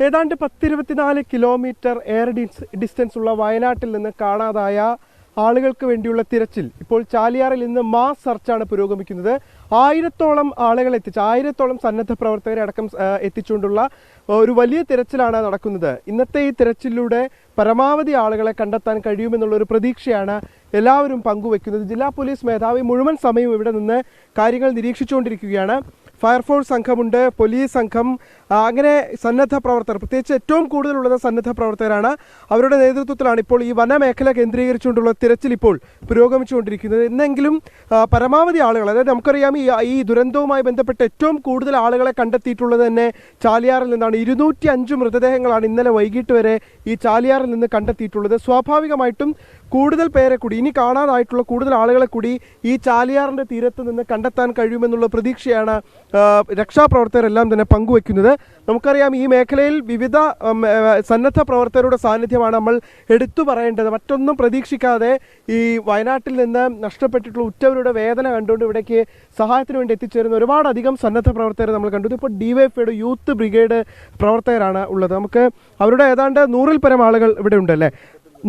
ഏതാണ്ട് 10-24 kilometre air distance ഉള്ള വയനാട്ടിൽ നിന്ന് കാണാതായ ആളുകൾക്ക് വേണ്ടിയുള്ള തിരച്ചിൽ ഇപ്പോൾ ചാലിയാറിൽ ഇന്ന് മാസ് സെർച്ചാണ് പുരോഗമിക്കുന്നത്. 1000-ഓളം ആളുകൾ എത്തിച്ച് 1000-ഓളം സന്നദ്ധ പ്രവർത്തകരെ അടക്കം എത്തിച്ചുകൊണ്ടുള്ള ഒരു വലിയ തിരച്ചിലാണ് നടക്കുന്നത്. ഇന്നത്തെ ഈ തിരച്ചിലൂടെ പരമാവധി ആളുകളെ കണ്ടെത്താൻ കഴിയുമെന്നുള്ള ഒരു പ്രതീക്ഷയാണ് എല്ലാവരും പങ്കുവെക്കുന്നത്. ജില്ലാ പോലീസ് മേധാവി മുഴുവൻ സമയവും ഇവിടെ നിന്ന് കാര്യങ്ങൾ നിരീക്ഷിച്ചുകൊണ്ടിരിക്കുകയാണ്. ഫയർഫോഴ്സ് സംഘമുണ്ട്, പോലീസ് സംഘം, അങ്ങനെ സന്നദ്ധ പ്രവർത്തകർ, പ്രത്യേകിച്ച് ഏറ്റവും കൂടുതലുള്ളത് സന്നദ്ധ പ്രവർത്തകരാണ്. അവരുടെ നേതൃത്വത്തിലാണ് ഇപ്പോൾ ഈ വനമേഖല കേന്ദ്രീകരിച്ചുകൊണ്ടുള്ള തിരച്ചിൽ ഇപ്പോൾ പുരോഗമിച്ചുകൊണ്ടിരിക്കുന്നത്. എന്നെങ്കിലും പരമാവധി ആളുകൾ, അതായത് നമുക്കറിയാം ഈ ദുരന്തവുമായി ബന്ധപ്പെട്ട് ഏറ്റവും കൂടുതൽ ആളുകളെ കണ്ടെത്തിയിട്ടുള്ളത് തന്നെ ചാലിയാറിൽ നിന്നാണ്. 205 മൃതദേഹങ്ങളാണ് ഇന്നലെ വൈകിട്ട് വരെ ഈ ചാലിയാറിൽ നിന്ന് കണ്ടെത്തിയിട്ടുള്ളത്. സ്വാഭാവികമായിട്ടും കൂടുതൽ പേരെ കൂടി, ഇനി കാണാനായിട്ടുള്ള കൂടുതൽ ആളുകളെ കൂടി ഈ ചാലിയാറിൻ്റെ തീരത്ത് നിന്ന് കണ്ടെത്താൻ കഴിയുമെന്നുള്ള പ്രതീക്ഷയാണ് രക്ഷാപ്രവർത്തകരെല്ലാം തന്നെ പങ്കുവെക്കുന്നത്. നമുക്കറിയാം ഈ മേഖലയിൽ വിവിധ സന്നദ്ധ പ്രവർത്തകരുടെ സാന്നിധ്യമാണ് നമ്മൾ എടുത്തു പറയേണ്ടത്. മറ്റൊന്നും പ്രതീക്ഷിക്കാതെ ഈ വയനാട്ടിൽ നിന്ന് നഷ്ടപ്പെട്ടിട്ടുള്ള ഉറ്റവരുടെ വേദന കണ്ടുകൊണ്ട് ഇവിടേക്ക് സഹായത്തിന് വേണ്ടി എത്തിച്ചേരുന്ന ഒരുപാടധികം സന്നദ്ധ പ്രവർത്തകരെ നമ്മൾ കണ്ടു. ഇപ്പോൾ ഡിവൈഎഫ്ഐയുടെ യൂത്ത് ബ്രിഗേഡ് പ്രവർത്തകരാണ് ഉള്ളത്. നമുക്ക് അവരുടെ ഏതാണ്ട് 100-ൽ പരം ആളുകൾ ഇവിടെ ഉണ്ടല്ലേ,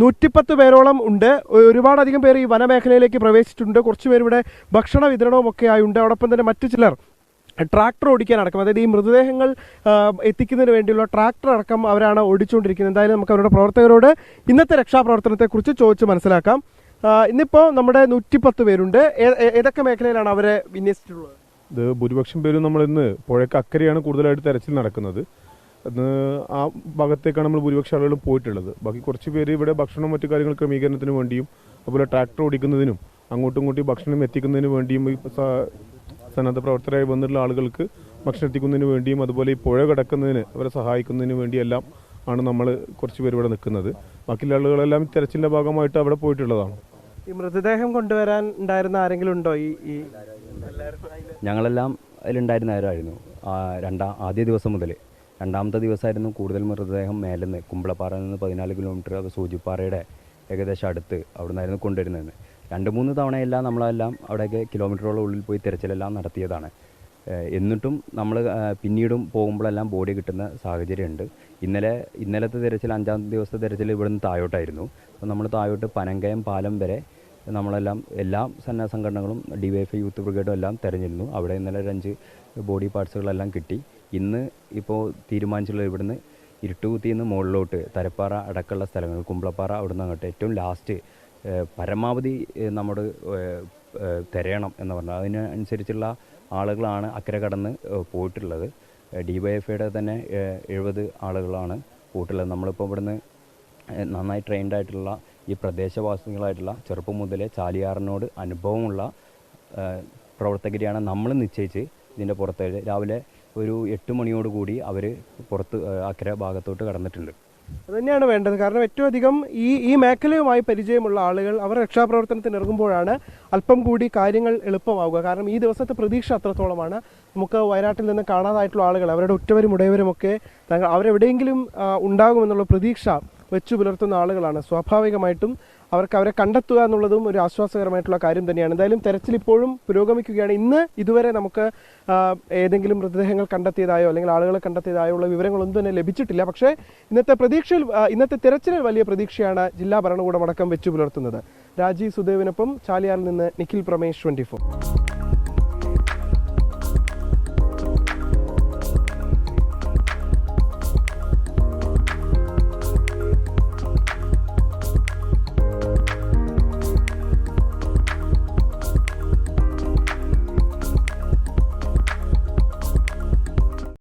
110 പേരോളം ഉണ്ട്. ഒരുപാടധികം പേർ ഈ വനമേഖലയിലേക്ക് പ്രവേശിച്ചിട്ടുണ്ട്. കുറച്ച് പേർ ഇവിടെ ഭക്ഷണ വിതരണവും ഒക്കെ ആയുണ്ട്. അതോടൊപ്പം തന്നെ മറ്റു ചിലർ ട്രാക്ടർ ഓടിക്കാനടക്കം, അതായത് ഈ മൃതദേഹങ്ങൾ എത്തിക്കുന്നതിന് വേണ്ടിയുള്ള ട്രാക്ടർ അടക്കം അവരാണ് ഓടിച്ചുകൊണ്ടിരിക്കുന്നത്. എന്തായാലും നമുക്ക് അവരുടെ പ്രവർത്തകരോട് ഇന്നത്തെ രക്ഷാപ്രവർത്തനത്തെക്കുറിച്ച് ചോദിച്ച് മനസ്സിലാക്കാം. ഇന്നിപ്പോൾ നമ്മുടെ 110 പേരുണ്ട്. ഏതൊക്കെ മേഖലയിലാണ് അവരെ വിന്യസിച്ചിട്ടുള്ളത്? ഇത് ഭൂരിപക്ഷം പേരും നമ്മൾ ഇന്ന് പുഴയ്ക്ക് അക്കരെയാണ് കൂടുതലായിട്ട് തെരച്ചിൽ നടക്കുന്നത്. അന്ന് ആ ഭാഗത്തേക്കാണ് നമ്മൾ ഭൂരിപക്ഷം ആളുകളും പോയിട്ടുള്ളത്. ബാക്കി കുറച്ച് പേര് ഇവിടെ ഭക്ഷണം മറ്റു കാര്യങ്ങൾ ക്രമീകരണത്തിന് വേണ്ടിയും അതുപോലെ ട്രാക്ടർ ഓടിക്കുന്നതിനും അങ്ങോട്ടും ഇങ്ങോട്ടും ഭക്ഷണം എത്തിക്കുന്നതിന് വേണ്ടിയും ഈ സന്നദ്ധ പ്രവർത്തകരായി വന്നിട്ടുള്ള ആളുകൾക്ക് ഭക്ഷണം എത്തിക്കുന്നതിന് വേണ്ടിയും അതുപോലെ ഈ പുഴ കടക്കുന്നതിന് അവരെ സഹായിക്കുന്നതിന് വേണ്ടിയെല്ലാം ആണ് നമ്മൾ കുറച്ച് പേര് ഇവിടെ നിൽക്കുന്നത്. ബാക്കിയുള്ള ആളുകളെല്ലാം തെരച്ചിലിൻ്റെ ഭാഗമായിട്ട് അവിടെ പോയിട്ടുള്ളതാണ്. ഈ മൃതദേഹം കൊണ്ടുവരാൻ ഉണ്ടായിരുന്ന ആരെങ്കിലും ഉണ്ടോ? ഈ ഞങ്ങളെല്ലാം അതിലുണ്ടായിരുന്നവരായിരുന്നു. ആദ്യ ദിവസം മുതൽ രണ്ടാമത്തെ ദിവസമായിരുന്നു കൂടുതൽ മൃതദേഹം മേലെ നിന്ന് കുമ്പളപ്പാറയിൽ നിന്ന് 14 കിലോമീറ്റർ, അത് സൂചിപ്പാറയുടെ ഏകദേശം അടുത്ത് അവിടെ നിന്നായിരുന്നു കൊണ്ടുവരുന്നത്. 2-3 തവണയെല്ലാം നമ്മളെല്ലാം അവിടെയൊക്കെ കിലോമീറ്ററോളം ഉള്ളിൽ പോയി തിരച്ചിലെല്ലാം നടത്തിയതാണ്. എന്നിട്ടും നമ്മൾ പിന്നീടും പോകുമ്പോഴെല്ലാം ബോഡി കിട്ടുന്ന സാഹചര്യമുണ്ട്. ഇന്നലത്തെ തിരച്ചിൽ 5-ാം ദിവസത്തെ തിരച്ചിൽ ഇവിടുന്ന് താഴോട്ടായിരുന്നു. അപ്പോൾ നമ്മൾ താഴോട്ട് പനങ്കയം പാലം വരെ നമ്മളെല്ലാം എല്ലാ സന്നദ്ധ സംഘടനകളും ഡിവൈഎഫ്ഐ യൂത്ത് ബ്രിഗേഡും എല്ലാം തിരഞ്ഞിരുന്നു. അവിടെ ഇന്നലെ 5 ബോഡി പാർട്സുകളെല്ലാം കിട്ടി. ഇന്ന് ഇപ്പോൾ തീരുമാനിച്ചുള്ള ഇവിടുന്ന് ഇരുട്ടുകുത്തിന്ന് മുകളിലോട്ട് തരപ്പാറ അടക്കമുള്ള സ്ഥലങ്ങൾ, കുമ്പളപ്പാറ അവിടുന്ന് അങ്ങോട്ട് ഏറ്റവും ലാസ്റ്റ് പരമാവധി നമ്മൾ തിരയണം എന്ന് പറഞ്ഞാൽ അതിനനുസരിച്ചുള്ള ആളുകളാണ് അക്കരെ കടന്ന് പോയിട്ടുള്ളത്. ഡിവൈഎഫ്ഐയുടെ തന്നെ 70 ആളുകളാണ് പോയിട്ടുള്ളത്. നമ്മളിപ്പോൾ ഇവിടുന്ന് നന്നായി ട്രെയിൻഡ് ആയിട്ടുള്ള ഈ പ്രദേശവാസികളായിട്ടുള്ള ചെറുപ്പം മുതലേ ചാലിയാറിനോട് അനുഭവമുള്ള പ്രവർത്തകരെയാണ് നമ്മൾ നിശ്ചയിച്ച് ഇതിൻ്റെ പുറത്ത് രാവിലെ ഒരു 8 മണിയോടുകൂടി അവർ പുറത്ത് അക്കരെ ഭാഗത്തോട്ട് കടന്നിട്ടുണ്ട്. അതുതന്നെയാണ് വേണ്ടത്. കാരണം ഏറ്റവും അധികം ഈ മേഖലയുമായി പരിചയമുള്ള ആളുകൾ അവർ രക്ഷാപ്രവർത്തനത്തിന് ഇറങ്ങുമ്പോഴാണ് അല്പം കൂടി കാര്യങ്ങൾ എളുപ്പമാവുക. കാരണം ഈ ദിവസത്തെ പ്രതീക്ഷ അത്രത്തോളമാണ്. നമുക്ക് വയനാട്ടിൽ നിന്ന് കാണാതായിട്ടുള്ള ആളുകൾ, അവരുടെ ഉറ്റവരും ഉടയവരുമൊക്കെ അവരെവിടെയെങ്കിലും ഉണ്ടാകുമെന്നുള്ള പ്രതീക്ഷ വെച്ചു പുലർത്തുന്ന ആളുകളാണ്. സ്വാഭാവികമായിട്ടും അവരെ കണ്ടെത്തുക എന്നുള്ളതും ഒരു ആശ്വാസകരമായിട്ടുള്ള കാര്യം തന്നെയാണ്. എന്തായാലും തെരച്ചിൽ ഇപ്പോഴും പുരോഗമിക്കുകയാണ്. ഇതുവരെ നമുക്ക് ഏതെങ്കിലും മൃതദേഹങ്ങൾ കണ്ടെത്തിയതായോ അല്ലെങ്കിൽ ആളുകളെ കണ്ടെത്തിയതായോ ഉള്ള വിവരങ്ങളൊന്നും തന്നെ ലഭിച്ചിട്ടില്ല. പക്ഷേ ഇന്നത്തെ തെരച്ചിലിൽ വലിയ പ്രതീക്ഷയാണ് ജില്ലാ ഭരണകൂടമടക്കം വെച്ചു പുലർത്തുന്നത്. രാജീവ് സുദേവിനൊപ്പം ചാലിയാറിൽ നിന്ന് നിഖിൽ പ്രമേഷ്, 24.